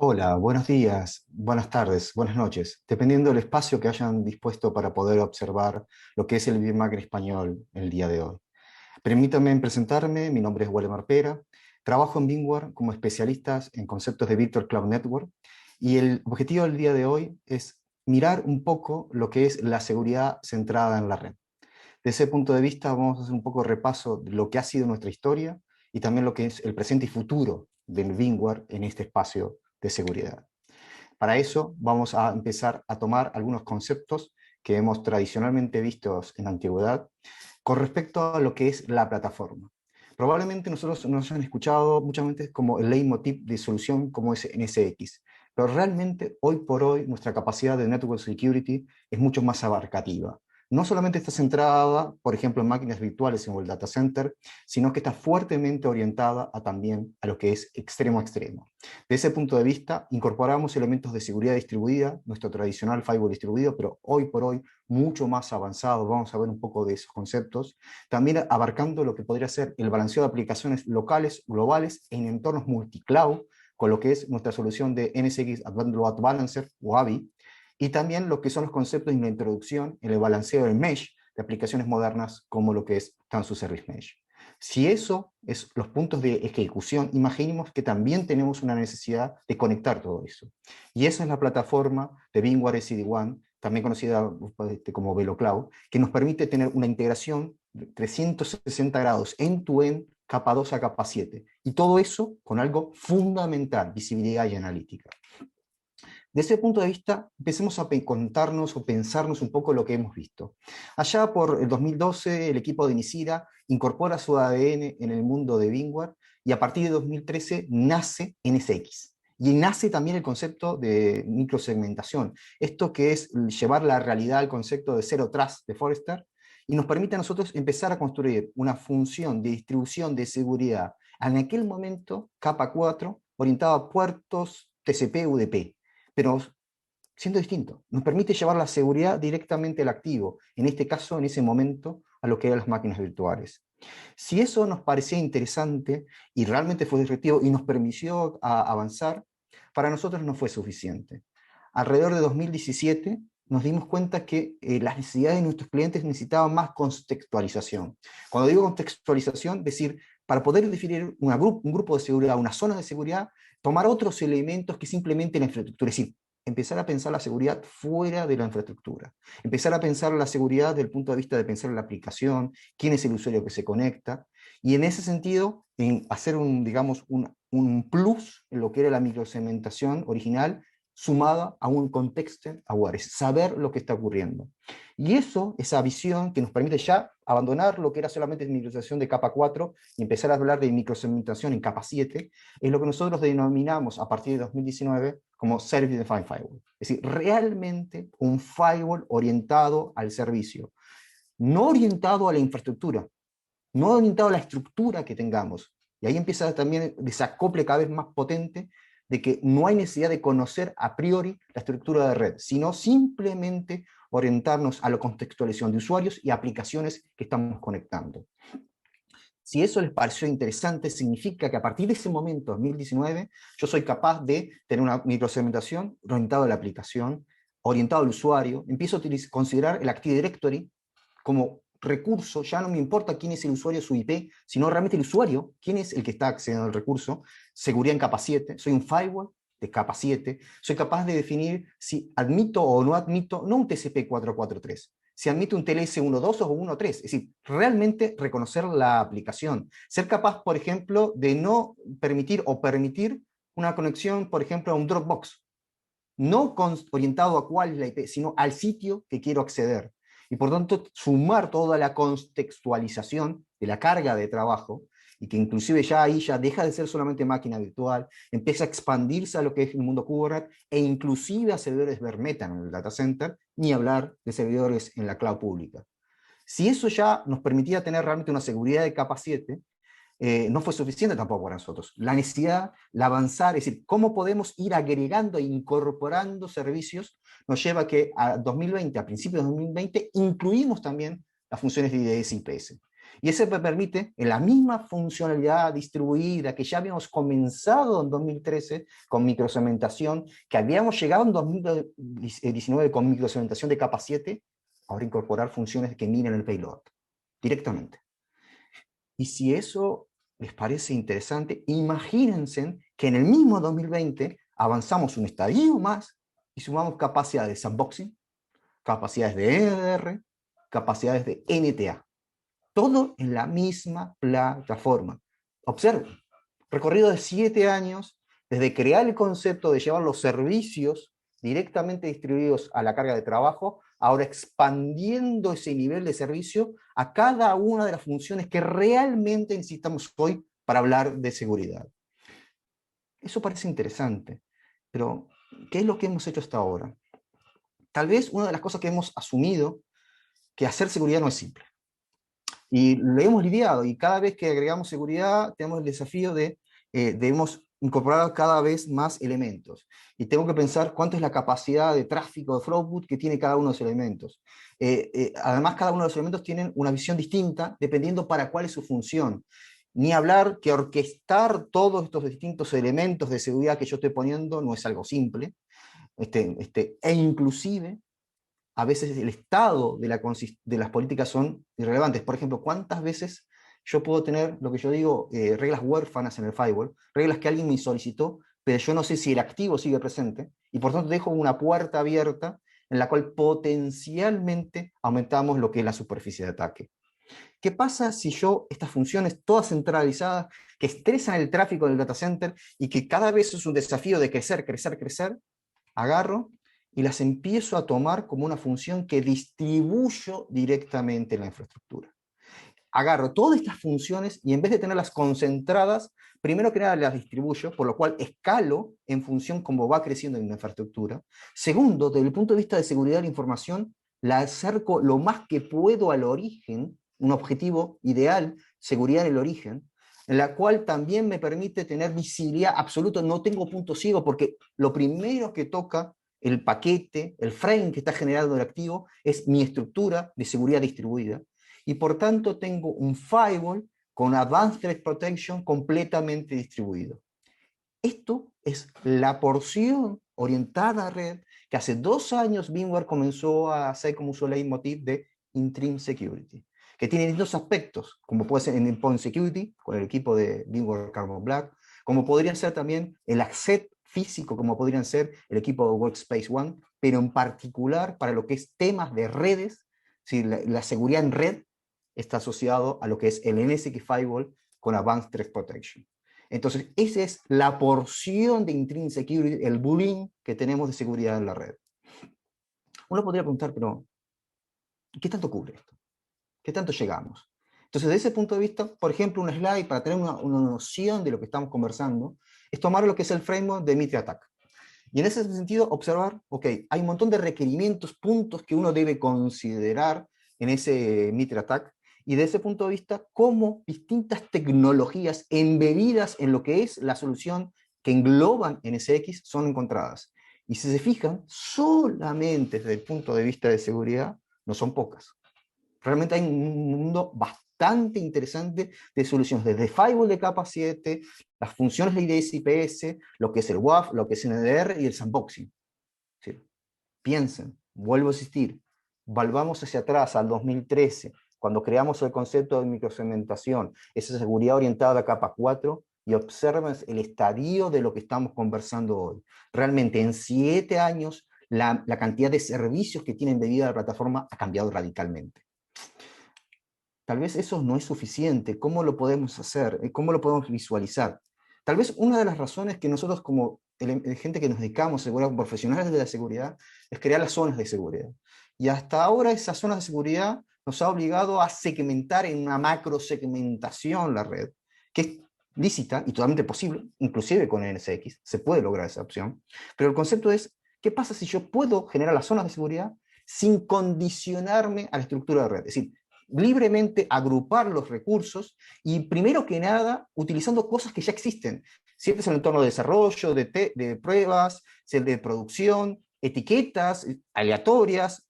Hola, buenos días, buenas tardes, buenas noches, dependiendo del espacio que hayan dispuesto para poder observar lo que es el BIMAC en español el día de hoy. Permítanme presentarme, mi nombre es Waldemar Pera, trabajo en VMware como especialista en conceptos de Virtual Cloud Network y el objetivo del día de hoy es mirar un poco lo que es la seguridad centrada en la red. Desde ese punto de vista vamos a hacer un poco de repaso de lo que ha sido nuestra historia y también lo que es el presente y futuro del VMware en este espacio de seguridad. Para eso vamos a empezar a tomar algunos conceptos que hemos tradicionalmente vistos en la antigüedad con respecto a lo que es la plataforma. Probablemente nosotros nos han escuchado muchas veces como el leitmotiv de solución como es NSX, pero realmente hoy por hoy nuestra capacidad de network security es mucho más abarcativa. No solamente está centrada, por ejemplo, en máquinas virtuales en el data center, sino que está fuertemente orientada también a lo que es extremo a extremo. De ese punto de vista, incorporamos elementos de seguridad distribuida, nuestro tradicional firewall distribuido, pero hoy por hoy mucho más avanzado. Vamos a ver un poco de esos conceptos. También abarcando lo que podría ser el balanceo de aplicaciones locales, globales, en entornos multicloud, con lo que es nuestra solución de NSX Advanced Load Balancer o AVI, y también lo que son los conceptos y la introducción en el balanceo del mesh de aplicaciones modernas como lo que es Tanzu Service Mesh. Si eso es los puntos de ejecución, imaginemos que también tenemos una necesidad de conectar todo eso. Y esa es la plataforma de VMware SD-WAN, también conocida como VeloCloud, que nos permite tener una integración de 360 grados end-to-end, capa 2 a capa 7. Y todo eso con algo fundamental, visibilidad y analítica. Desde ese punto de vista, empecemos a contarnos o pensarnos un poco lo que hemos visto. Allá por el 2012, el equipo de Nicira incorpora su ADN en el mundo de VMware y a partir de 2013 nace NSX. Y nace también el concepto de microsegmentación. Esto que es llevar la realidad al concepto de Zero Trust de Forrester y nos permite a nosotros empezar a construir una función de distribución de seguridad en aquel momento, capa 4, orientada a puertos TCP-UDP, pero siendo distinto. Nos permite llevar la seguridad directamente al activo, en este caso, en ese momento, a lo que eran las máquinas virtuales. Si eso nos parecía interesante y realmente fue efectivo y nos permitió avanzar, para nosotros no fue suficiente. Alrededor de 2017 nos dimos cuenta que las necesidades de nuestros clientes necesitaban más contextualización. Cuando digo contextualización, es decir, para poder definir un grupo de seguridad, una zona de seguridad, tomar otros elementos que simplemente la infraestructura, es decir, empezar a pensar la seguridad fuera de la infraestructura, empezar a pensar la seguridad desde el punto de vista de pensar en la aplicación, quién es el usuario que se conecta, y en ese sentido, en hacer digamos, un plus en lo que era la microsegmentación original, sumada a un contexto aware, saber lo que está ocurriendo. Y eso, esa visión que nos permite ya abandonar lo que era solamente microsegmentación de capa 4 y empezar a hablar de microsegmentación en capa 7, es lo que nosotros denominamos a partir de 2019 como Service Defined Firewall. Es decir, realmente un firewall orientado al servicio, no orientado a la infraestructura, no orientado a la estructura que tengamos. Y ahí empieza también ese acople cada vez más potente de que no hay necesidad de conocer a priori la estructura de red, sino simplemente orientarnos a la contextualización de usuarios y aplicaciones que estamos conectando. Si eso les pareció interesante, significa que a partir de ese momento, 2019, yo soy capaz de tener una microsegmentación orientada a la aplicación, orientado al usuario, empiezo a considerar el Active Directory como recurso, ya no me importa quién es el usuario, su IP, sino realmente el usuario, quién es el que está accediendo al recurso, seguridad en capa 7, soy un firewall de capa 7, soy capaz de definir si admito o no admito, no un TCP 443, si admite un TLS 1.2 o 1.3, es decir, realmente reconocer la aplicación, ser capaz, por ejemplo, de no permitir o permitir una conexión, por ejemplo, a un Dropbox, no orientado a cuál es la IP, sino al sitio que quiero acceder. Y por tanto, sumar toda la contextualización de la carga de trabajo, y que inclusive ya ahí ya deja de ser solamente máquina virtual, empieza a expandirse a lo que es el mundo Kubernetes, e inclusive a servidores bare metal en el data center, ni hablar de servidores en la cloud pública. Si eso ya nos permitía tener realmente una seguridad de capa 7, no fue suficiente tampoco para nosotros. La necesidad, la avanzar, es decir, cómo podemos ir agregando e incorporando servicios, nos lleva a que a 2020, a principios de 2020, incluimos también las funciones de IDS y IPS. Y eso me permite, en la misma funcionalidad distribuida que ya habíamos comenzado en 2013 con microsegmentación, que habíamos llegado en 2019 con microsegmentación de capa 7, ahora incorporar funciones que miren el payload directamente. Y si eso les parece interesante, imagínense que en el mismo 2020 avanzamos un estadio más y sumamos capacidades de sandboxing, capacidades de EDR, capacidades de NTA. Todo en la misma plataforma. Observen, recorrido de 7 años, desde crear el concepto de llevar los servicios directamente distribuidos a la carga de trabajo, ahora expandiendo ese nivel de servicio a cada una de las funciones que realmente necesitamos hoy para hablar de seguridad. Eso parece interesante, pero ¿qué es lo que hemos hecho hasta ahora? Tal vez una de las cosas que hemos asumido, que hacer seguridad no es simple. Y lo hemos lidiado, y cada vez que agregamos seguridad tenemos el desafío de debemos incorporar cada vez más elementos. Y tengo que pensar cuánto es la capacidad de tráfico, de throughput que tiene cada uno de los elementos. Además, cada uno de los elementos tienen una visión distinta dependiendo para cuál es su función. Ni hablar que orquestar todos estos distintos elementos de seguridad que yo estoy poniendo no es algo simple. E inclusive a veces el estado de las políticas son irrelevantes. Por ejemplo, ¿cuántas veces yo puedo tener lo que yo digo, reglas huérfanas en el firewall, reglas que alguien me solicitó, pero yo no sé si el activo sigue presente, y por tanto dejo una puerta abierta en la cual potencialmente aumentamos lo que es la superficie de ataque? ¿Qué pasa si yo, estas funciones todas centralizadas, que estresan el tráfico del data center y que cada vez es un desafío de crecer, crecer, crecer, agarro y las empiezo a tomar como una función que distribuyo directamente en la infraestructura? Agarro todas estas funciones y en vez de tenerlas concentradas, primero que nada las distribuyo, por lo cual escalo en función como va creciendo en la infraestructura. Segundo, desde el punto de vista de seguridad de la información, la acerco lo más que puedo al origen, un objetivo ideal, seguridad en el origen, en la cual también me permite tener visibilidad absoluta, no tengo punto ciego, porque lo primero que toca el paquete, el frame que está generando el activo, es mi estructura de seguridad distribuida. Y por tanto tengo un firewall con Advanced Threat Protection completamente distribuido. Esto es la porción orientada a red que hace 2 años VMware comenzó a hacer como su leitmotiv de Interim Security, que tiene distintos aspectos, como puede ser en Endpoint Security, con el equipo de VMware Carbon Black, como podría ser también el access físico, como podrían ser el equipo de Workspace ONE, pero en particular para lo que es temas de redes, ¿sí? La seguridad en red está asociado a lo que es el NSX Firewall con Advanced Threat Protection. Entonces, esa es la porción de Intrinsic Security, el bullying que tenemos de seguridad en la red. Uno podría preguntar, pero ¿qué tanto cubre esto? ¿Qué tanto llegamos? Entonces, desde ese punto de vista, por ejemplo, un slide para tener una noción de lo que estamos conversando, es tomar lo que es el framework de Mitre Attack. Y en ese sentido, observar, ok, hay un montón de requerimientos, puntos que uno debe considerar en ese Mitre Attack, y desde ese punto de vista, cómo distintas tecnologías embebidas en lo que es la solución que engloban NSX son encontradas. Y si se fijan, solamente desde el punto de vista de seguridad, no son pocas. Realmente hay un mundo bastante interesante de soluciones, desde firewall de capa 7, las funciones de IDS-IPS, lo que es el WAF, lo que es NDR y el sandboxing. ¿Sí? Piensen, vuelvo a insistir, volvamos hacia atrás al 2013, cuando creamos el concepto de microsegmentación, esa seguridad orientada a capa 4, y observen el estadio de lo que estamos conversando hoy. Realmente en 7 años la cantidad de servicios que tiene embebida la plataforma ha cambiado radicalmente. Tal vez eso no es suficiente. ¿Cómo lo podemos hacer? ¿Cómo lo podemos visualizar? Tal vez una de las razones que nosotros como gente que nos dedicamos a seguridad, profesionales de la seguridad, es crear las zonas de seguridad. Y hasta ahora esas zonas de seguridad nos ha obligado a segmentar en una macro segmentación la red, que es lícita y totalmente posible, inclusive con NSX, se puede lograr esa opción. Pero el concepto es, ¿qué pasa si yo puedo generar las zonas de seguridad sin condicionarme a la estructura de red? Es decir, libremente agrupar los recursos y primero que nada utilizando cosas que ya existen. Si este es el entorno de desarrollo, de pruebas, si el de producción, etiquetas aleatorias,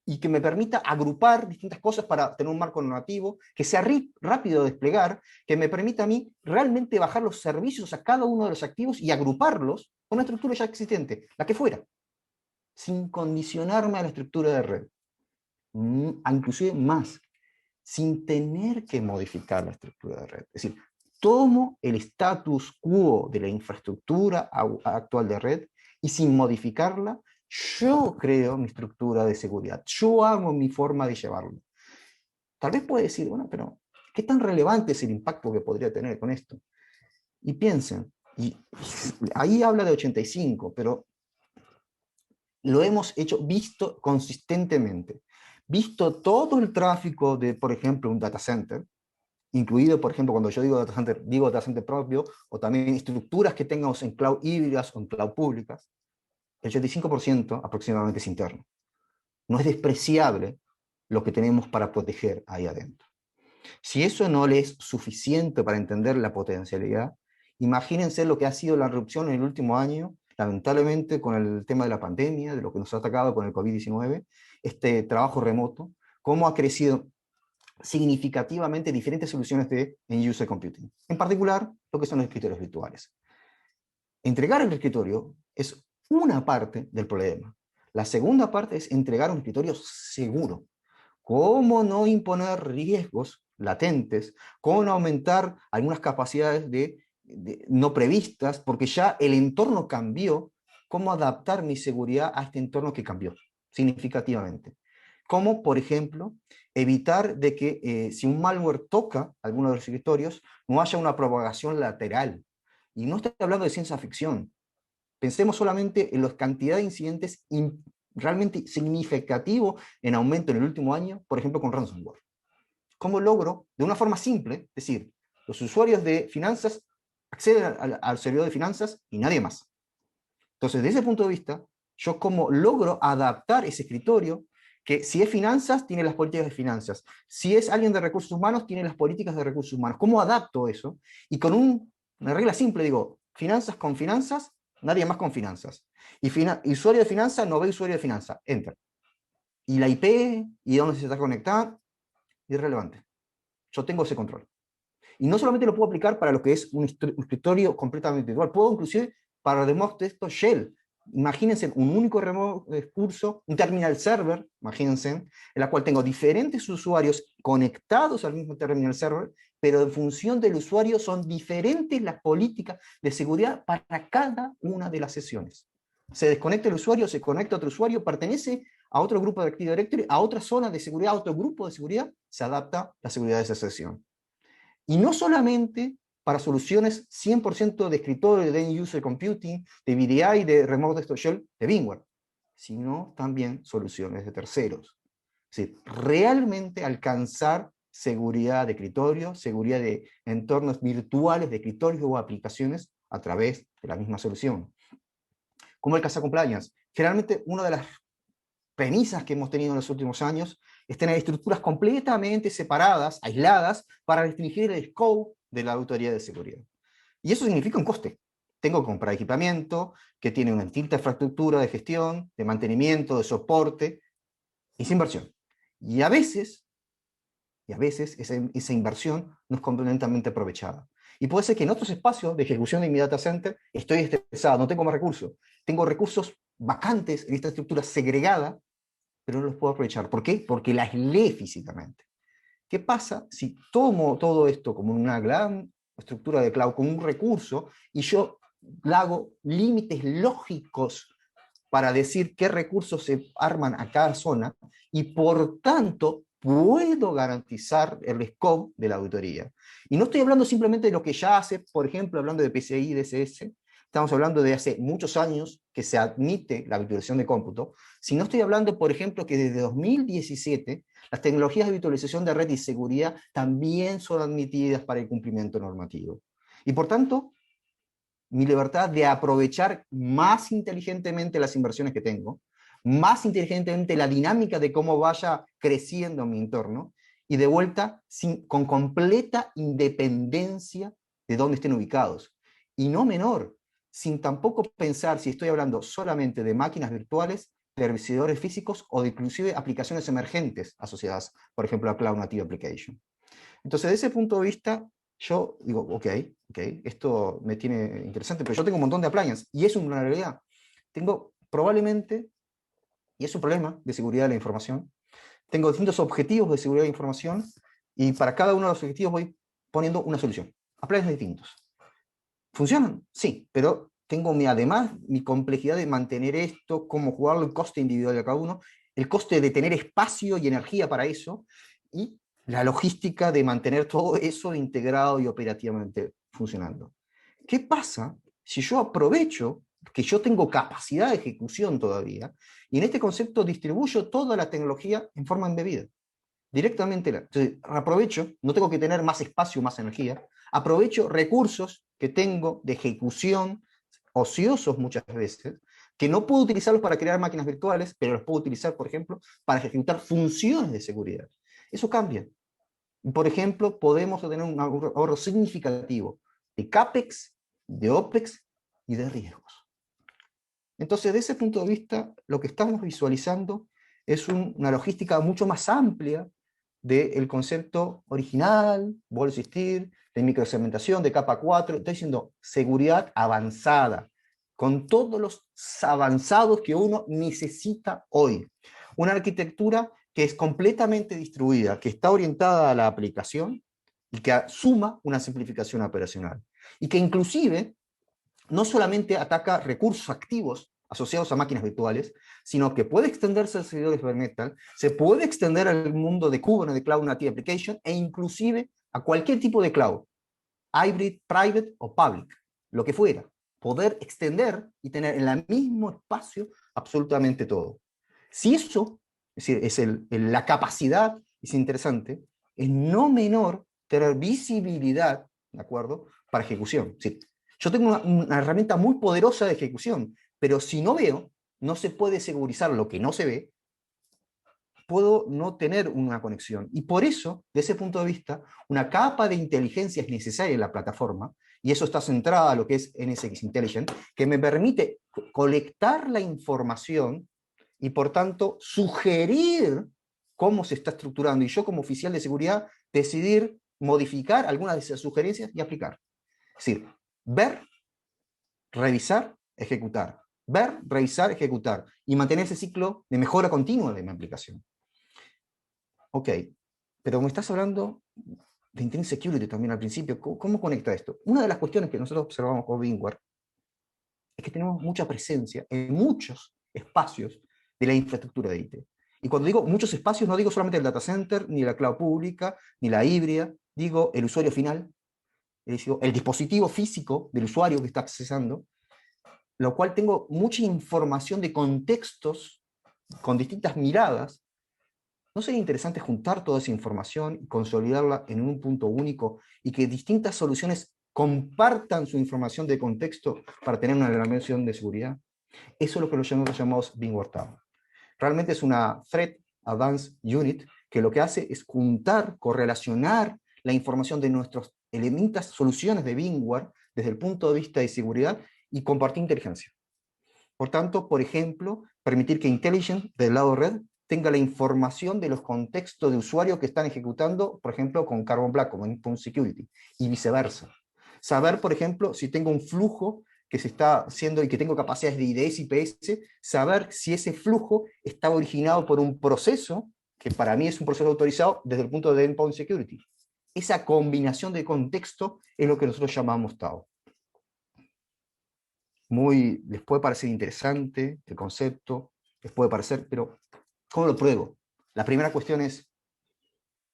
y que me permita agrupar distintas cosas para tener un marco normativo, que sea rápido de desplegar, que me permita a mí realmente bajar los servicios a cada uno de los activos y agruparlos con una estructura ya existente, la que fuera, sin condicionarme a la estructura de red. Inclusive más, sin tener que modificar la estructura de red. Es decir, tomo el status quo de la infraestructura actual de red y sin modificarla, yo creo mi estructura de seguridad, yo hago mi forma de llevarlo. Tal vez puede decir, bueno, pero ¿qué tan relevante es el impacto que podría tener con esto? Y piensen, y ahí habla de 85, pero lo hemos visto consistentemente. Visto todo el tráfico de, por ejemplo, un data center, incluido, por ejemplo, cuando yo digo data center propio, o también estructuras que tengamos en cloud híbridas o en cloud públicas, el 85% aproximadamente es interno. No es despreciable lo que tenemos para proteger ahí adentro. Si eso no le es suficiente para entender la potencialidad, imagínense lo que ha sido la erupción en el último año, lamentablemente con el tema de la pandemia, de lo que nos ha atacado con el COVID-19, este trabajo remoto, cómo ha crecido significativamente diferentes soluciones de end-user computing. En particular, lo que son los escritorios virtuales. Entregar el escritorio es una parte del problema. La segunda parte es entregar un escritorio seguro. ¿Cómo no imponer riesgos latentes? ¿Cómo no aumentar algunas capacidades no previstas? Porque ya el entorno cambió. ¿Cómo adaptar mi seguridad a este entorno que cambió significativamente? Como, por ejemplo, evitar de que si un malware toca alguno de los escritorios, no haya una propagación lateral. Y no estoy hablando de ciencia ficción. Pensemos solamente en la cantidad de incidentes realmente significativo en aumento en el último año, por ejemplo, con ransomware. ¿Cómo logro, de una forma simple, es decir, los usuarios de finanzas acceden al servidor de finanzas y nadie más? Entonces, desde ese punto de vista, yo cómo logro adaptar ese escritorio, que si es finanzas, tiene las políticas de finanzas. Si es alguien de recursos humanos, tiene las políticas de recursos humanos. ¿Cómo adapto eso? Y con una regla simple digo, finanzas con finanzas, nadie más con finanzas. Y usuario de finanzas no ve usuario de finanzas. Enter. Y la IP y dónde se está conectada, irrelevante. Yo tengo ese control. Y no solamente lo puedo aplicar para lo que es un escritorio completamente igual, puedo inclusive para remote desktop shell. Imagínense un único recurso, un terminal server, imagínense, en la cual tengo diferentes usuarios conectados al mismo terminal server, pero en función del usuario son diferentes las políticas de seguridad para cada una de las sesiones. Se desconecta el usuario, se conecta a otro usuario, pertenece a otro grupo de Active Directory, a otra zona de seguridad, a otro grupo de seguridad, se adapta la seguridad de esa sesión. Y no solamente para soluciones 100% de escritorio, de end-user computing, de VDI, de remote desktop shell, de VMware, sino también soluciones de terceros. Es decir, realmente alcanzar seguridad de escritorio, seguridad de entornos virtuales de escritorios o aplicaciones a través de la misma solución. Como el CASA Compliance. Generalmente una de las premisas que hemos tenido en los últimos años es tener estructuras completamente separadas, aisladas, para restringir el scope de la autoridad de seguridad. Y eso significa un coste. Tengo que comprar equipamiento que tiene una distinta infraestructura de gestión, de mantenimiento, de soporte, es inversión. Y a veces esa inversión no es completamente aprovechada. Y puede ser que en otros espacios de ejecución de mi data center estoy estresado, no tengo más recursos. Tengo recursos vacantes en esta estructura segregada, pero no los puedo aprovechar. ¿Por qué? Porque la aislé físicamente. ¿Qué pasa si tomo todo esto como una gran estructura de cloud, como un recurso, y yo hago límites lógicos para decir qué recursos se arman a cada zona, y por tanto puedo garantizar el scope de la auditoría? Y no estoy hablando simplemente de lo que ya hace, por ejemplo, hablando de PCI, DSS, estamos hablando de hace muchos años que se admite la virtualización de cómputo, sino estoy hablando, por ejemplo, que desde 2017 las tecnologías de virtualización de red y seguridad también son admitidas para el cumplimiento normativo. Y por tanto, mi libertad de aprovechar más inteligentemente las inversiones que tengo, más inteligentemente la dinámica de cómo vaya creciendo mi entorno, y de vuelta con completa independencia de dónde estén ubicados. Y no menor, sin tampoco pensar si estoy hablando solamente de máquinas virtuales servidores físicos o de inclusive aplicaciones emergentes asociadas, por ejemplo, a Cloud Native Application. Entonces, desde ese punto de vista, yo digo, ok, esto me tiene interesante, pero yo tengo un montón de appliances, y es una realidad. Tengo probablemente, y es un problema de seguridad de la información, tengo distintos objetivos de seguridad de la información, y para cada uno de los objetivos voy poniendo una solución. Appliances distintos. ¿Funcionan? Sí, pero tengo además mi complejidad de mantener esto, cómo jugarlo, el coste individual de cada uno, el coste de tener espacio y energía para eso, y la logística de mantener todo eso integrado y operativamente funcionando. ¿Qué pasa si yo aprovecho que yo tengo capacidad de ejecución todavía, y en este concepto distribuyo toda la tecnología en forma embebida? Directamente, entonces, aprovecho, no tengo que tener más espacio, más energía, aprovecho recursos que tengo de ejecución, ociosos muchas veces, que no puedo utilizarlos para crear máquinas virtuales, pero los puedo utilizar, por ejemplo, para ejecutar funciones de seguridad. Eso cambia. Por ejemplo, podemos tener un ahorro significativo de CAPEX, de OPEX y de riesgos. Entonces, desde ese punto de vista, lo que estamos visualizando es una logística mucho más amplia del concepto original, vuelvo a insistir, de microsegmentación, de capa 4, estoy diciendo seguridad avanzada, con todos los avanzados que uno necesita hoy. Una arquitectura que es completamente distribuida, que está orientada a la aplicación y que suma una simplificación operacional. Y que inclusive no solamente ataca recursos activos asociados a máquinas virtuales, sino que puede extenderse a servidores bare metal, se puede extender al mundo de Kubernetes, de Cloud Native Application, e inclusive a cualquier tipo de cloud, hybrid, private o public, lo que fuera. Poder extender y tener en el mismo espacio absolutamente todo. Si eso, es decir, la capacidad, es interesante, es no menor tener visibilidad, ¿de acuerdo?, para ejecución. Sí. Yo tengo una herramienta muy poderosa de ejecución, pero si no veo, no se puede segurizar lo que no se ve, puedo no tener una conexión. Y por eso, de ese punto de vista, una capa de inteligencia es necesaria en la plataforma, y eso está centrado a lo que es NSX Intelligent, que me permite colectar la información y, por tanto, sugerir cómo se está estructurando. Y yo, como oficial de seguridad, decidir modificar algunas de esas sugerencias y aplicar. Es decir, ver, revisar, ejecutar. Ver, revisar, ejecutar. Y mantener ese ciclo de mejora continua de mi aplicación. Ok, pero me estás hablando de Intrinsic Security también al principio. ¿Cómo conecta esto? Una de las cuestiones que nosotros observamos con VMware es que tenemos mucha presencia en muchos espacios de la infraestructura de IT. Y cuando digo muchos espacios, no digo solamente el data center, ni la cloud pública, ni la híbrida, digo el usuario final, es decir, el dispositivo físico del usuario que está accesando, lo cual tengo mucha información de contextos con distintas miradas. ¿No sería interesante juntar toda esa información y consolidarla en un punto único y que distintas soluciones compartan su información de contexto para tener una relación de seguridad? Eso es lo que nosotros llamamos VMware Tower. Realmente es una Threat Advanced Unit que lo que hace es juntar, correlacionar la información de nuestras elementos, soluciones de VMware desde el punto de vista de seguridad y compartir inteligencia. Por tanto, por ejemplo, permitir que Intelligent del lado red tenga la información de los contextos de usuario que están ejecutando, por ejemplo, con Carbon Black, como Endpoint Security, y viceversa. Saber, por ejemplo, si tengo un flujo que se está haciendo y que tengo capacidades de IDS y IPS, saber si ese flujo está originado por un proceso, que para mí es un proceso autorizado desde el punto de Endpoint Security. Esa combinación de contexto es lo que nosotros llamamos TAO. Les puede parecer interesante el concepto, les puede parecer, pero ¿cómo lo pruebo? La primera cuestión es,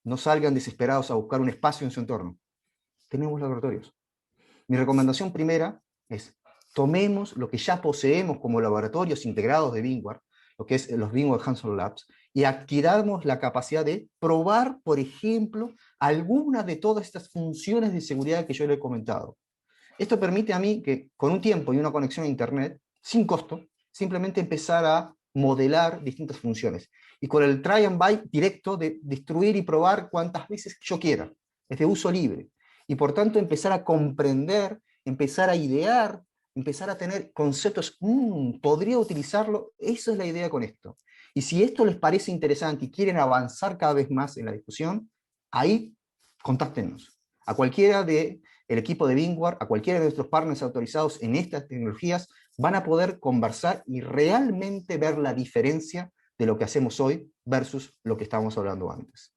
no salgan desesperados a buscar un espacio en su entorno. Tenemos laboratorios. Mi recomendación primera es, tomemos lo que ya poseemos como laboratorios integrados de VMware, lo que es los VMware Hands-on Labs, y adquiramos la capacidad de probar, por ejemplo, algunas de todas estas funciones de seguridad que yo le he comentado. Esto permite a mí que con un tiempo y una conexión a Internet, sin costo, simplemente empezar a modelar distintas funciones. Y con el try and buy directo de destruir y probar cuantas veces yo quiera. Es de uso libre. Y por tanto empezar a comprender, empezar a idear empezar a tener conceptos, podría utilizarlo, esa es la idea con esto. Y si esto les parece interesante y quieren avanzar cada vez más en la discusión, ahí contáctenos. A cualquiera del equipo de Bingward, a cualquiera de nuestros partners autorizados en estas tecnologías, van a poder conversar y realmente ver la diferencia de lo que hacemos hoy versus lo que estábamos hablando antes.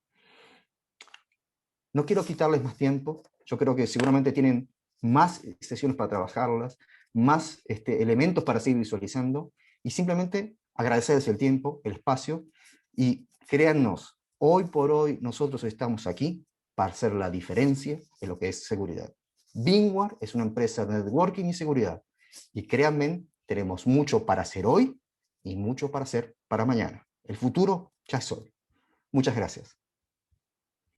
No quiero quitarles más tiempo, yo creo que seguramente tienen más sesiones para trabajarlas, más elementos para seguir visualizando, y simplemente agradecerles el tiempo, el espacio, y créannos, hoy por hoy nosotros estamos aquí para hacer la diferencia en lo que es seguridad. Bingward es una empresa de networking y seguridad, y créanme, tenemos mucho para hacer hoy y mucho para hacer para mañana. El futuro ya es hoy. Muchas gracias.